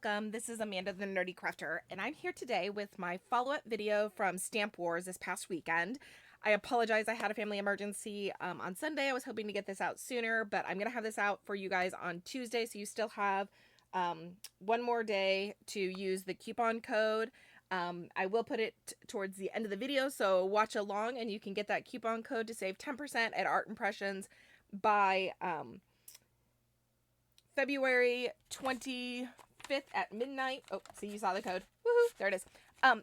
welcome. This is Amanda the Nerdy Krafter, and I'm here today with my follow-up video from Stamp Wars this past weekend. I apologize, I had a family emergency on Sunday. I was hoping to get this out sooner, but I'm going to have this out for you guys on Tuesday, so you still have one more day to use the coupon code. I will put it towards the end of the video, so watch along and you can get that coupon code to save 10% at Art Impressions by February 25th at midnight. Oh, see, you saw the code. Woohoo! There it is. I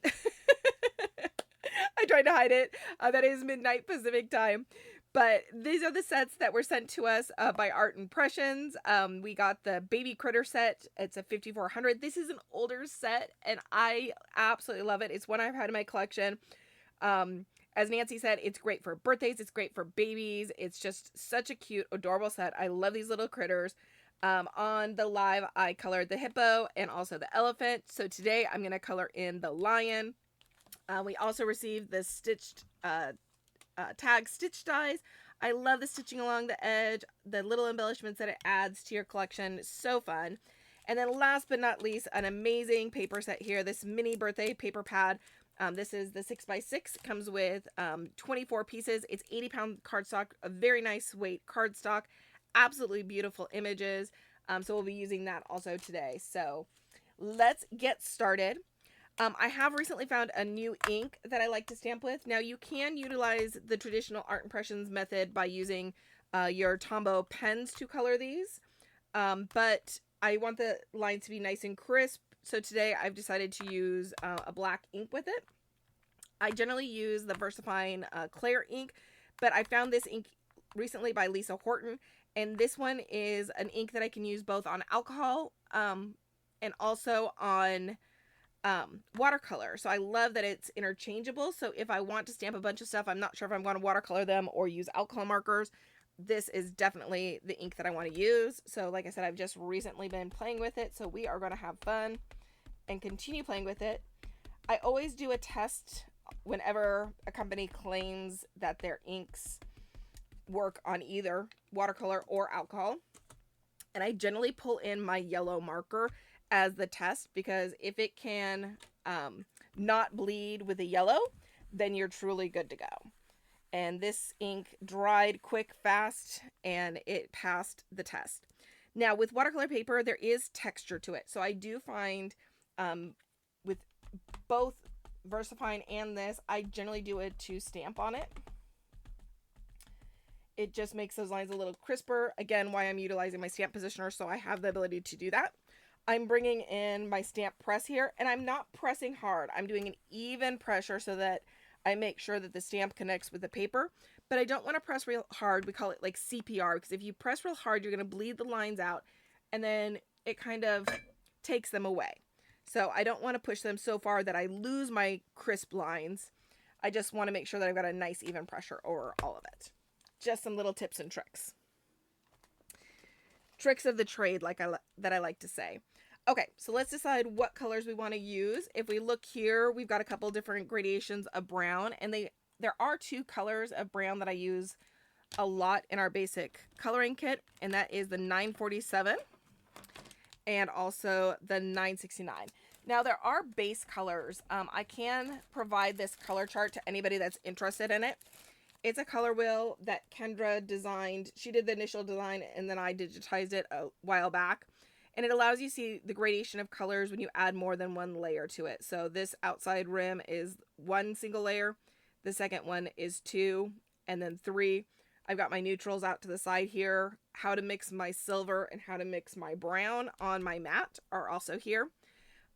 tried to hide it. That is midnight Pacific time. But these are the sets that were sent to us by Art Impressions. We got the Baby Critter set. It's a 5400. This is an older set, and I absolutely love it. It's one I've had in my collection. As Nancy said, it's great for birthdays. It's great for babies. It's just such a cute, adorable set. I love these little critters. On the live, I colored the hippo and also the elephant. So today I'm going to color in the lion. We also received the stitched tag stitch dies. I love the stitching along the edge, the little embellishments that it adds to your collection. So fun. And then last but not least, an amazing paper set here. This mini birthday paper pad. This is the 6x6. It comes with 24 pieces. It's 80-pound cardstock, a very nice weight cardstock. Absolutely beautiful images. So we'll be using that also today. So let's get started. I have recently found a new ink that I like to stamp with. Now you can utilize the traditional Art Impressions method by using your Tombow pens to color these. But I want the lines to be nice and crisp. So today I've decided to use a black ink with it. I generally use the VersaFine Claire ink, but I found this ink recently by Lisa Horton. And this one is an ink that I can use both on alcohol and also on watercolor. So I love that it's interchangeable. So if I want to stamp a bunch of stuff, I'm not sure if I'm going to watercolor them or use alcohol markers. This is definitely the ink that I want to use. So like I said, I've just recently been playing with it. So we are going to have fun and continue playing with it. I always do a test whenever a company claims that their inks work on either watercolor or alcohol, and I generally pull in my yellow marker as the test, because if it can not bleed with the yellow, then you're truly good to go. And this ink dried quick, fast, and it passed the test. Now with watercolor paper, there is texture to it, so I do find with both VersaFine and this, I generally do it to stamp on it. It just makes those lines a little crisper. Again, why I'm utilizing my stamp positioner, so I have the ability to do that. I'm bringing in my stamp press here, and I'm not pressing hard. I'm doing an even pressure so that I make sure that the stamp connects with the paper, but I don't want to press real hard. We call it like CPR, because if you press real hard, you're going to bleed the lines out, and then it kind of takes them away. So I don't want to push them so far that I lose my crisp lines. I just want to make sure that I've got a nice even pressure over all of it. Just some little tips and tricks. Tricks of the trade, that I like to say. Okay, so let's decide what colors we want to use. If we look here, we've got a couple different gradations of brown, and there are two colors of brown that I use a lot in our basic coloring kit, and that is the 947 and also the 969. Now there are base colors. I can provide this color chart to anybody that's interested in it. It's a color wheel that Kendra designed. She did the initial design, and then I digitized it a while back. And it allows you to see the gradation of colors when you add more than one layer to it. So this outside rim is one single layer. The second one is 2, and then 3. I've got my neutrals out to the side here. How to mix my silver and how to mix my brown on my mat are also here.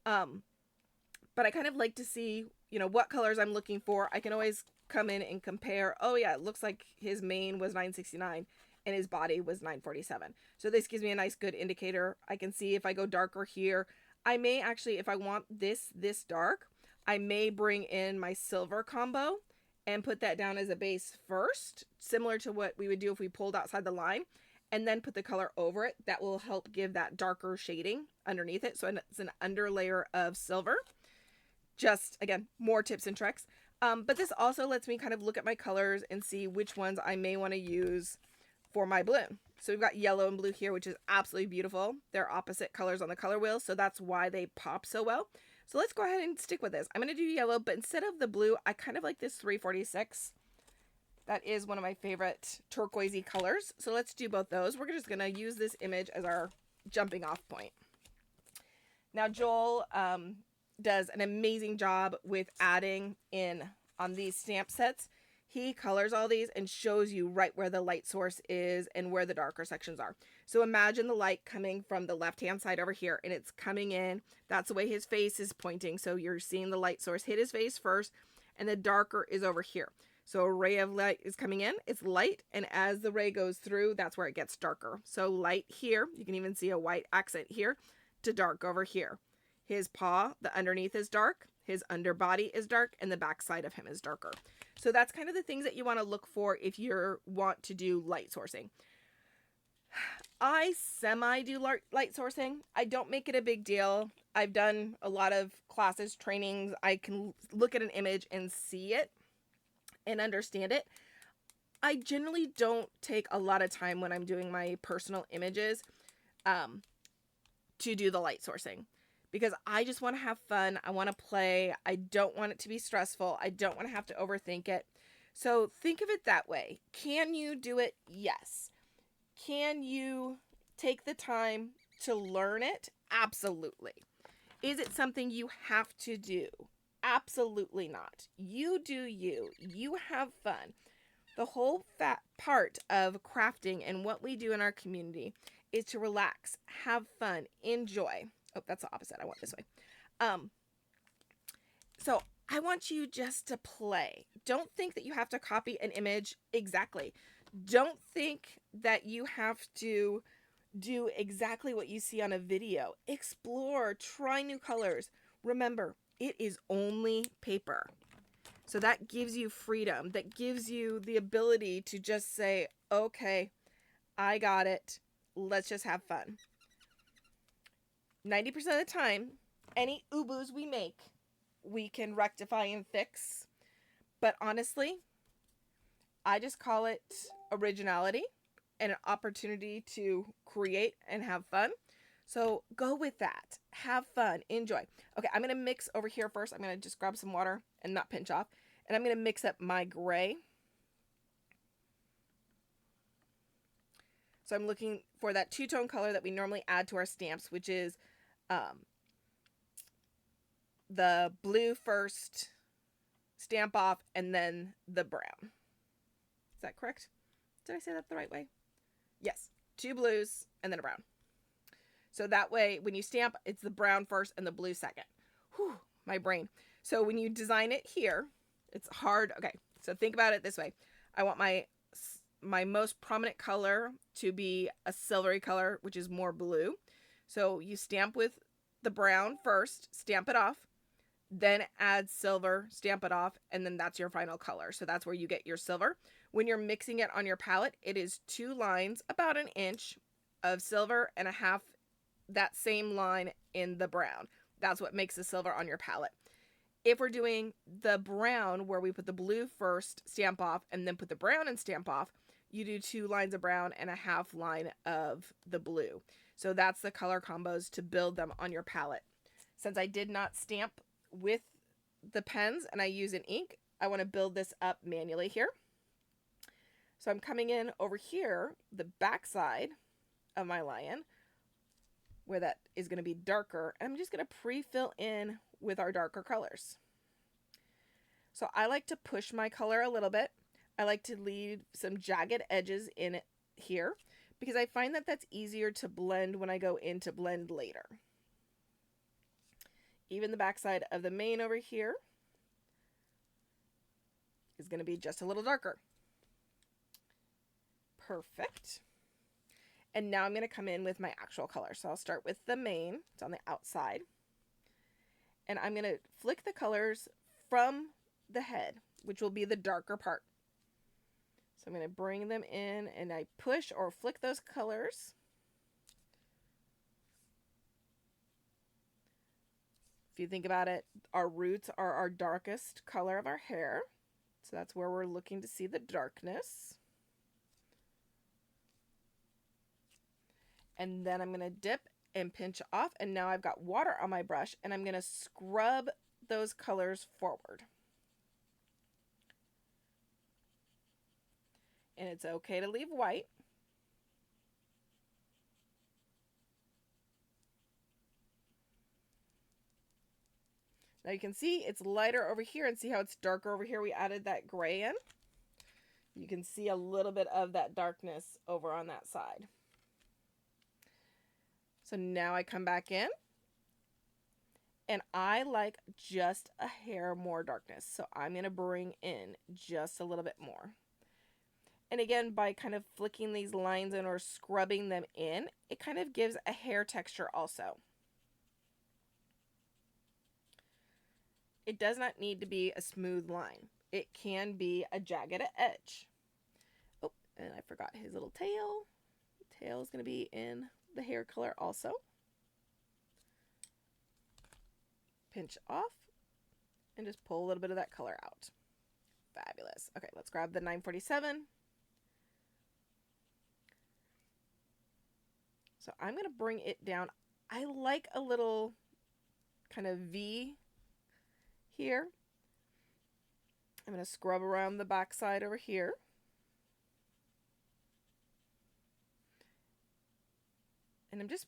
But I kind of like to see, what colors I'm looking for. I can always come in and compare. Oh yeah, it looks like his mane was 969 and his body was 947. So this gives me a nice good indicator. I can see if I go darker here, I may actually, if I want this dark, I may bring in my silver combo and put that down as a base first, similar to what we would do if we pulled outside the line, and then put the color over it. That will help give that darker shading underneath it. So it's an underlayer of silver. Just, again, more tips and tricks. But this also lets me kind of look at my colors and see which ones I may want to use for my balloon. So we've got yellow and blue here, which is absolutely beautiful. They're opposite colors on the color wheel, so that's why they pop so well. So let's go ahead and stick with this. I'm going to do yellow, but instead of the blue, I kind of like this 346. That is one of my favorite turquoisey colors. So let's do both those. We're just going to use this image as our jumping off point. Now Joel does an amazing job with adding in on these stamp sets. He colors all these and shows you right where the light source is and where the darker sections are. So imagine the light coming from the left-hand side over here, and it's coming in. That's the way his face is pointing. So you're seeing the light source hit his face first, and the darker is over here. So a ray of light is coming in, it's light, and as the ray goes through, that's where it gets darker. So light here, you can even see a white accent here, to dark over here. His paw, the underneath is dark, his underbody is dark, and the back side of him is darker. So that's kind of the things that you want to look for if you want to do light sourcing. I do light sourcing. I don't make it a big deal. I've done a lot of classes, trainings. I can look at an image and see it and understand it. I generally don't take a lot of time when I'm doing my personal images to do the light sourcing, because I just want to have fun. I want to play. I don't want it to be stressful. I don't want to have to overthink it. So think of it that way. Can you do it? Yes. Can you take the time to learn it? Absolutely. Is it something you have to do? Absolutely not. You do you. You have fun. The whole part of crafting and what we do in our community is to relax, have fun, enjoy. Oh, that's the opposite. I want this way. So I want you just to play. Don't think that you have to copy an image exactly. Don't think that you have to do exactly what you see on a video. Explore, try new colors. Remember, it is only paper. So that gives you freedom. That gives you the ability to just say, okay, I got it. Let's just have fun. 90% of the time, any uboos we make, we can rectify and fix. But honestly, I just call it originality and an opportunity to create and have fun. So go with that. Have fun. Enjoy. Okay, I'm going to mix over here first. I'm going to just grab some water and not pinch off. And I'm going to mix up my gray. So I'm looking for that two-tone color that we normally add to our stamps, which is the blue first, stamp off, and then the brown. Is that correct? Did I say that the right way? Yes. 2 blues and then a brown. So that way, when you stamp, it's the brown first and the blue second. Whew, my brain. So when you design it here, it's hard. Okay, so think about it this way. I want my most prominent color to be a silvery color, which is more blue. So you stamp with the brown first, stamp it off, then add silver, stamp it off, and then that's your final color. So that's where you get your silver. When you're mixing it on your palette, it is 2 lines, about 1 inch of silver and a half that same line in the brown. That's what makes the silver on your palette. If we're doing the brown, where we put the blue first, stamp off, and then put the brown and stamp off, you do 2 lines of brown and a half line of the blue. So that's the color combos to build them on your palette. Since I did not stamp with the pens and I use an ink, I want to build this up manually here. So I'm coming in over here, the back side of my lion, where that is going to be darker. I'm just going to pre-fill in with our darker colors. So I like to push my color a little bit. I like to leave some jagged edges in it here because I find that that's easier to blend when I go in to blend later. Even the backside of the mane over here is going to be just a little darker. Perfect. And now I'm going to come in with my actual color. So I'll start with the mane. It's on the outside. And I'm going to flick the colors from the head, which will be the darker part. So I'm going to bring them in and I push or flick those colors. If you think about it, our roots are our darkest color of our hair. So that's where we're looking to see the darkness. And then I'm going to dip and pinch off. And now I've got water on my brush, and I'm going to scrub those colors forward. And it's okay to leave white. Now you can see it's lighter over here, and see how it's darker over here. We added that gray in. You can see a little bit of that darkness over on that side. So now I come back in, and I like just a hair more darkness. So I'm going to bring in just a little bit more. And again, by kind of flicking these lines in or scrubbing them in, it kind of gives a hair texture also. It does not need to be a smooth line. It can be a jagged edge. Oh, and I forgot his little tail. The tail is going to be in the hair color also. Pinch off and just pull a little bit of that color out. Fabulous. Okay, let's grab the 947. So I'm going to bring it down. I like a little kind of V here. I'm going to scrub around the back side over here. And I'm just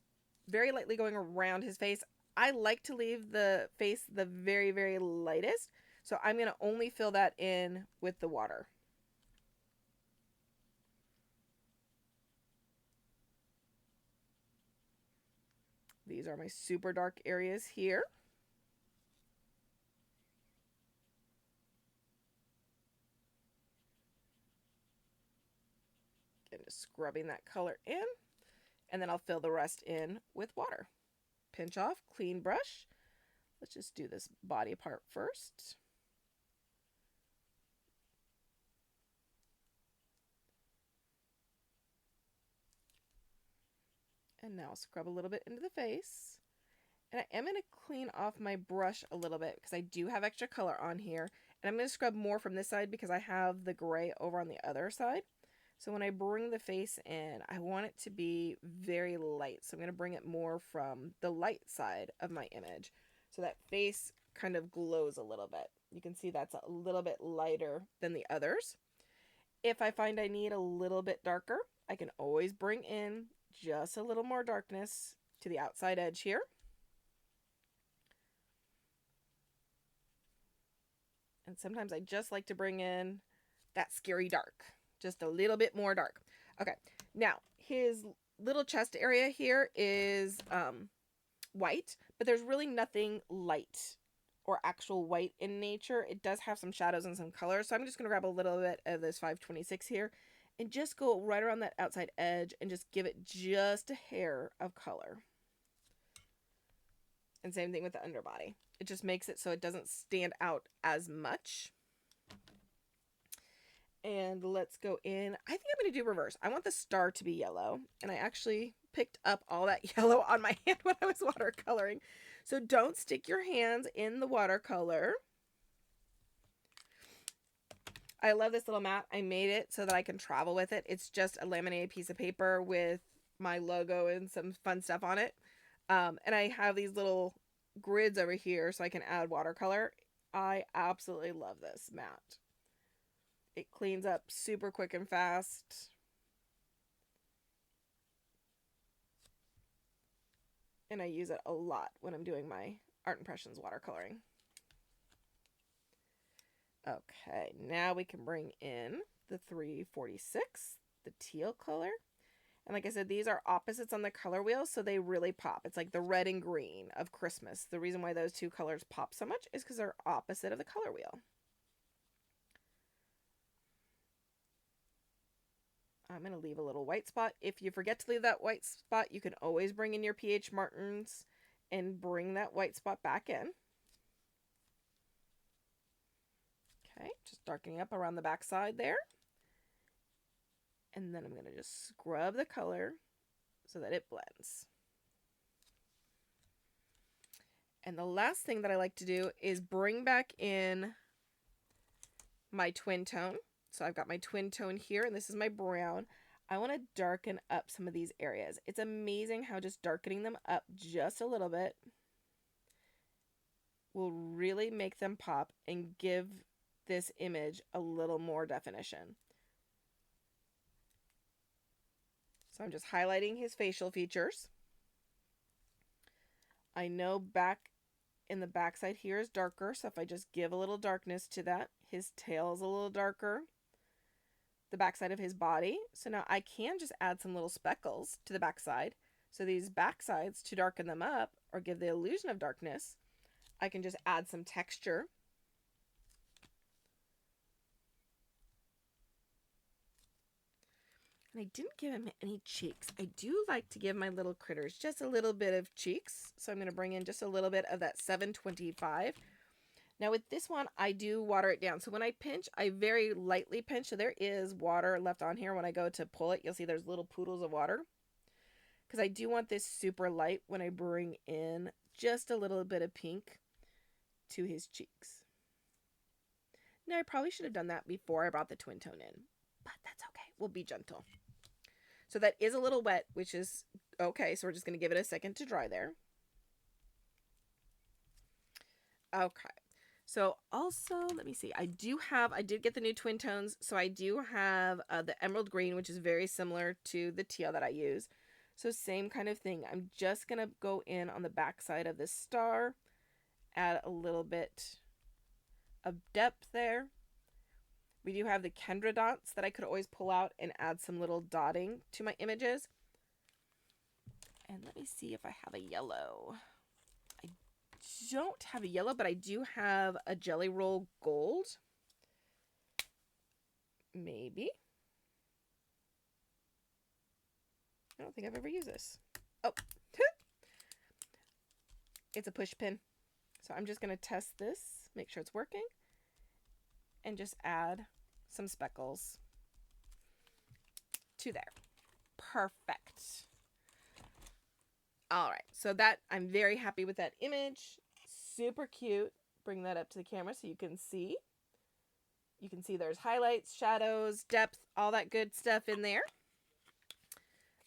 very lightly going around his face. I like to leave the face the very, very lightest. So I'm going to only fill that in with the water. These are my super dark areas here. Again, just scrubbing that color in. And then I'll fill the rest in with water. Pinch off, clean brush. Let's just do this body part first. And now scrub a little bit into the face. And I am going to clean off my brush a little bit because I do have extra color on here. And I'm going to scrub more from this side because I have the gray over on the other side. So when I bring the face in, I want it to be very light. So I'm going to bring it more from the light side of my image. So that face kind of glows a little bit. You can see that's a little bit lighter than the others. If I find I need a little bit darker, I can always bring in just a little more darkness to the outside edge here. And sometimes I just like to bring in that scary dark. Just a little bit more dark. Okay, now his little chest area here is white, but there's really nothing light or actual white in nature. It does have some shadows and some color, so I'm just going to grab a little bit of this 526 here and just go right around that outside edge and just give it just a hair of color. And same thing with the underbody. It just makes it so it doesn't stand out as much. And let's go in. I think I'm going to do reverse. I want the star to be yellow. And I actually picked up all that yellow on my hand when I was watercoloring. So don't stick your hands in the watercolor. I love this little mat. I made it so that I can travel with it. It's just a laminated piece of paper with my logo and some fun stuff on it. And I have these little grids over here so I can add watercolor. I absolutely love this mat. It cleans up super quick and fast. And I use it a lot when I'm doing my Art Impressions watercoloring. Okay, now we can bring in the 346, the teal color. And like I said, these are opposites on the color wheel, so they really pop. It's like the red and green of Christmas. The reason why those two colors pop so much is because they're opposite of the color wheel. I'm going to leave a little white spot. If you forget to leave that white spot, you can always bring in your pH markers and bring that white spot back in. Okay, just darkening up around the back side there. And then I'm going to just scrub the color so that it blends. And the last thing that I like to do is bring back in my twin tone. So I've got my twin tone here, and this is my brown. I want to darken up some of these areas. It's amazing how just darkening them up just a little bit will really make them pop and give this image a little more definition. So I'm just highlighting his facial features. I know back in the backside here is darker, so if I just give a little darkness to that, his tail is a little darker. The backside of his body. So now I can just add some little speckles to the backside. So these backsides, to darken them up or give the illusion of darkness, I can just add some texture. And I didn't give him any cheeks. I do like to give my little critters just a little bit of cheeks. So I'm going to bring in just a little bit of that 725. Now with this one, I do water it down. So when I pinch, I very lightly pinch. So there is water left on here. When I go to pull it, you'll see there's little poodles of water. Because I do want this super light when I bring in just a little bit of pink to his cheeks. Now I probably should have done that before I brought the twin tone in. But that's okay. We'll be gentle. So that is a little wet, which is okay. So we're just going to give it a second to dry there. Okay. So also, let me see. I did get the new twin tones. So I do have the emerald green, which is very similar to the teal that I use. So same kind of thing. I'm just going to go in on the back side of this star, add a little bit of depth there. We do have the Kendra dots that I could always pull out and add some little dotting to my images. And let me see if I have a yellow. I don't have a yellow, but I do have a Jelly Roll Gold. Maybe. I don't think I've ever used this. Oh, it's a push pin. So I'm just going to test this, make sure it's working, and just add some speckles to there. Perfect. All right, so that I'm very happy with that image. Super cute. Bring that up to the camera so you can see. You can see there's highlights, shadows, depth, all that good stuff in there.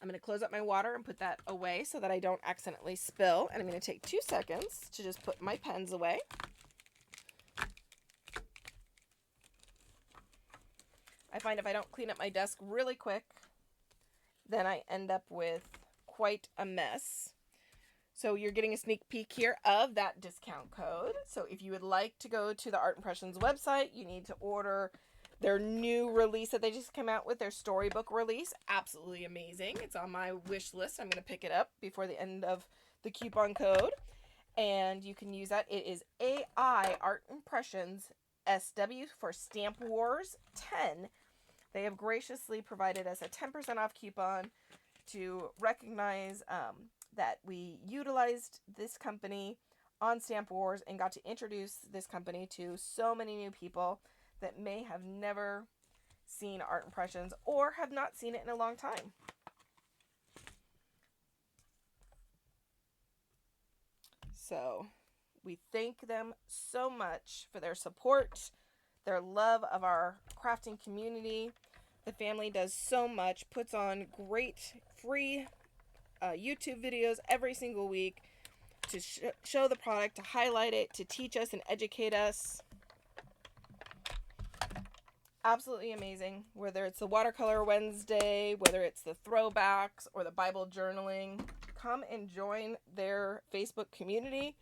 I'm going to close up my water and put that away so that I don't accidentally spill. And I'm going to take 2 seconds to just put my pens away. I find if I don't clean up my desk really quick, then I end up with quite a mess. So you're getting a sneak peek here of that discount code. So if you would like to go to the Art Impressions website, you need to order their new release that they just came out with, their storybook release. Absolutely amazing. It's on my wish list. I'm going to pick it up before the end of the coupon code. And you can use that. It is AI Art Impressions SW for Stamp Wars 10. They have graciously provided us a 10% off coupon to recognize that we utilized this company on Stamp Wars and got to introduce this company to so many new people that may have never seen Art Impressions or have not seen it in a long time. So we thank them so much for their support, their love of our crafting community. The family does so much, puts on great free YouTube videos every single week to show the product, to highlight it, to teach us and educate us. Absolutely amazing. Whether it's the Watercolor Wednesday, whether it's the Throwbacks or the Bible journaling, come and join their Facebook community.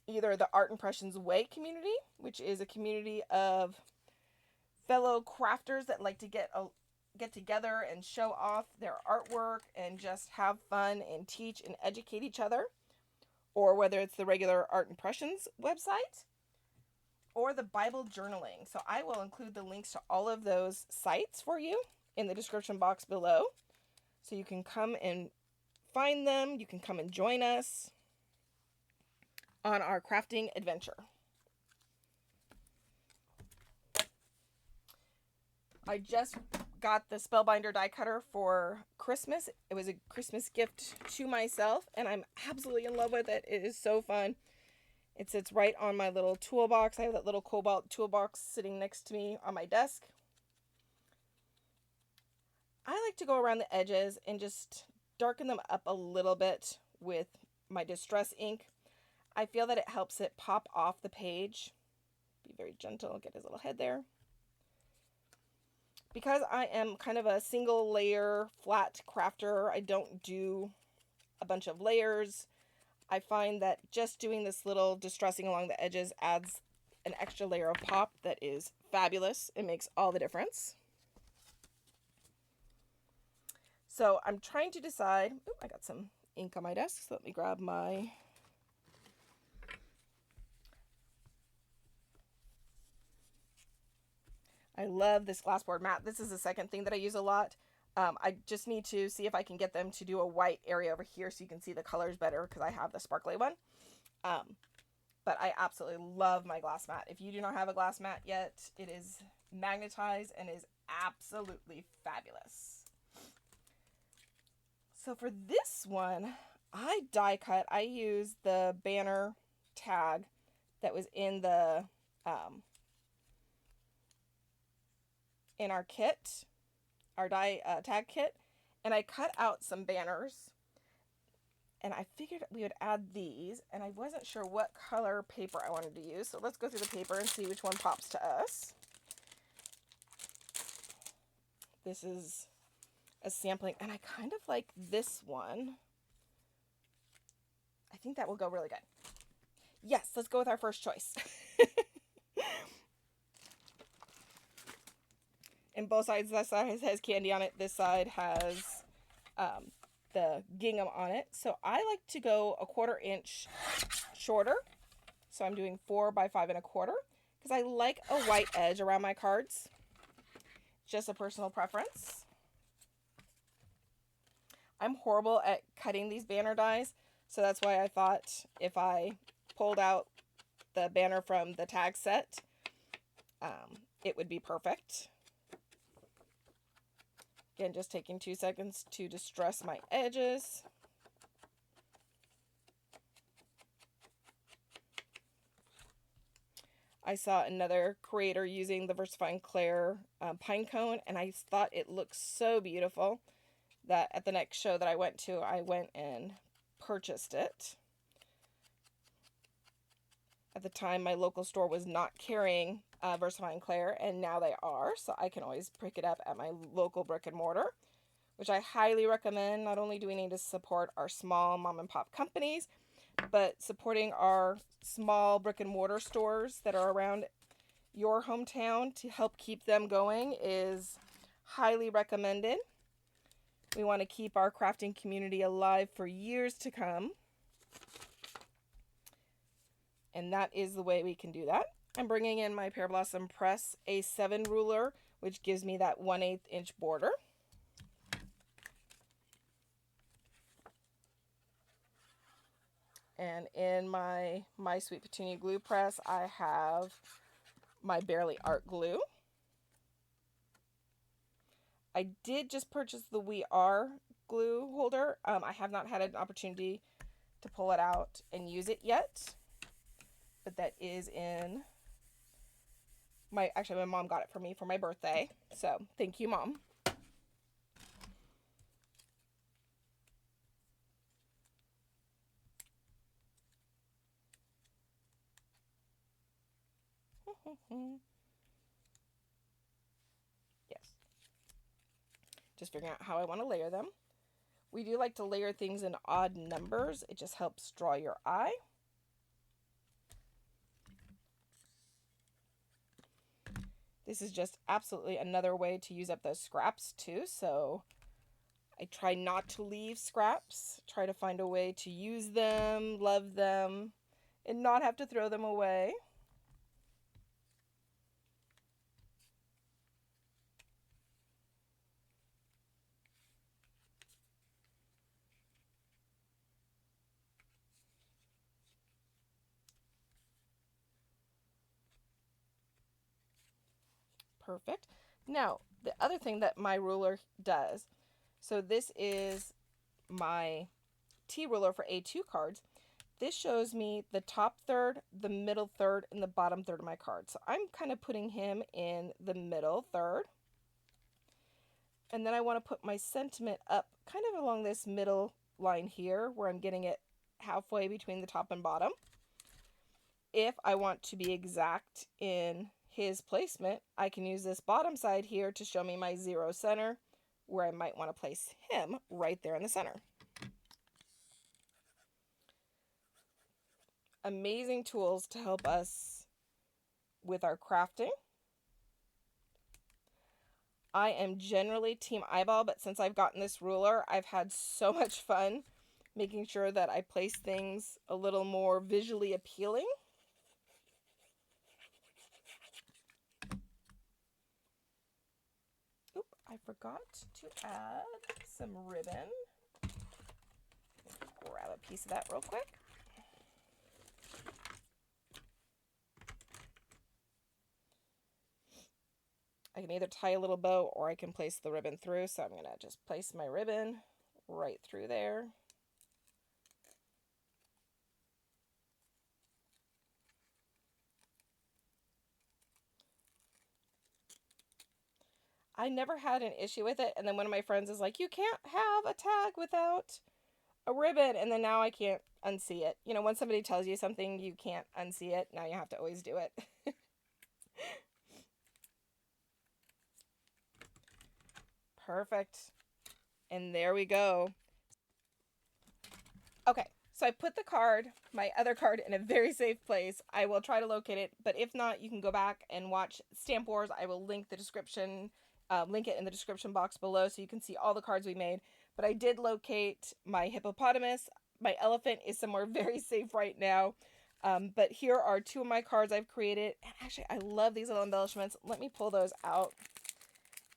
Either the Art Impressions Way community, which is a community of fellow crafters that like to get together and show off their artwork and just have fun and teach and educate each other. Or whether it's the regular Art Impressions website or the Bible journaling. So I will include the links to all of those sites for you in the description box below. So you can come and find them. You can come and join us on our crafting adventure. I just got the Spellbinder die cutter for Christmas. It was a Christmas gift to myself, and I'm absolutely in love with it. It is so fun. It sits right on my little toolbox. I have that little Cobalt toolbox sitting next to me on my desk. I like to go around the edges and just darken them up a little bit with my distress ink. I feel that it helps it pop off the page. Be very gentle, get his little head there. Because I am kind of a single layer flat crafter, I don't do a bunch of layers. I find that just doing this little distressing along the edges adds an extra layer of pop that is fabulous. It makes all the difference. So I'm trying to decide, oh, I got some ink on my desk, so let me grab my I love this glassboard mat. This is the second thing that I use a lot. I just need to see if I can get them to do a white area over here so you can see the colors better because I have the sparkly one. But I absolutely love my glass mat. If you do not have a glass mat yet, it is magnetized and is absolutely fabulous. So for this one, I die cut. I used the banner tag that was in the in our kit, our die tag kit, and I cut out some banners, and I figured we would add these, and I wasn't sure what color paper I wanted to use, so let's go through the paper and see which one pops to us. This is a sampling, and I kind of like this one. I think that will go really good. Yes, let's go with our first choice. And both sides, that side has candy on it. This side has the gingham on it. So I like to go 1/4 inch shorter. So I'm doing 4 by 5 1/4 because I like a white edge around my cards. Just a personal preference. I'm horrible at cutting these banner dies, so that's why I thought if I pulled out the banner from the tag set, it would be perfect. Again, just taking 2 seconds to distress my edges. I saw another creator using the Versifying Clair pine cone, and I thought it looked so beautiful that at the next show that I went to, I went and purchased it. At the time, my local store was not carrying Versifying Clair, and now they are, so I can always pick it up at my local brick and mortar, which I highly recommend. Not only do we need to support our small mom and pop companies, but supporting our small brick and mortar stores that are around your hometown to help keep them going is highly recommended. We want to keep our crafting community alive for years to come. And that is the way we can do that. I'm bringing in my Pear Blossom Press A7 ruler, which gives me that 1/8 inch border. And in my Sweet Petunia glue press, I have my Barely Art glue. I did just purchase the We Are glue holder. I have not had an opportunity to pull it out and use it yet. But that is in actually my mom got it for me for my birthday. So thank you, Mom. Yes. Just figuring out how I want to layer them. We do like to layer things in odd numbers. It just helps draw your eye. This is just absolutely another way to use up those scraps too. So I try not to leave scraps. Try to find a way to use them, love them, and not have to throw them away. Perfect. Now, the other thing that my ruler does, so this is my T ruler for A2 cards. This shows me the top third, the middle third, and the bottom third of my card. So I'm kind of putting him in the middle third. And then I want to put my sentiment up kind of along this middle line here where I'm getting it halfway between the top and bottom. If I want to be exact in his placement, I can use this bottom side here to show me my 0 center, where I might want to place him right there in the center. Amazing tools to help us with our crafting. I am generally team eyeball, but since I've gotten this ruler, I've had so much fun making sure that I place things a little more visually appealing. Oop, I forgot to add some ribbon. Grab a piece of that real quick. I can either tie a little bow or I can place the ribbon through, so I'm going to just place my ribbon right through there. I never had an issue with it, and then one of my friends is like, you can't have a tag without a ribbon, and then now I can't unsee it. You know, when somebody tells you something, you can't unsee it. Now you have to always do it. Perfect. And there we go. Okay, so I put the card, my other card, in a very safe place. I will try to locate it, but if not, you can go back and watch Stamp Wars. I will link the description, link it in the description box below so you can see all the cards we made. But I did locate my hippopotamus. My elephant is somewhere very safe right now. But here are 2 of my cards I've created. And actually, I love these little embellishments. Let me pull those out.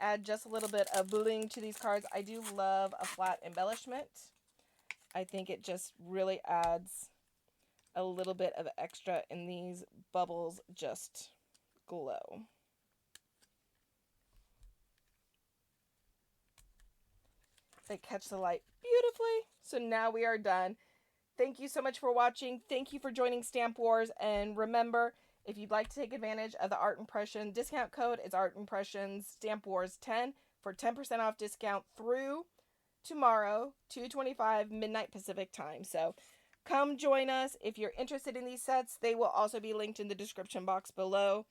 Add just a little bit of bling to these cards. I do love a flat embellishment. I think it just really adds a little bit of extra, and these bubbles just glow. They catch the light beautifully. So now we are done. Thank you so much for watching. Thank you for joining Stamp Wars. And remember, if you'd like to take advantage of the Art Impression discount code, it's Art Impressions Stamp Wars 10 for 10% off discount through tomorrow, 2:25 midnight Pacific time. So come join us. If you're interested in these sets, they will also be linked in the description box below.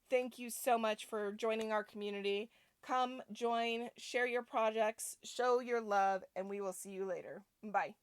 Thank you so much for joining our community. Come join, share your projects, show your love, and we will see you later. Bye.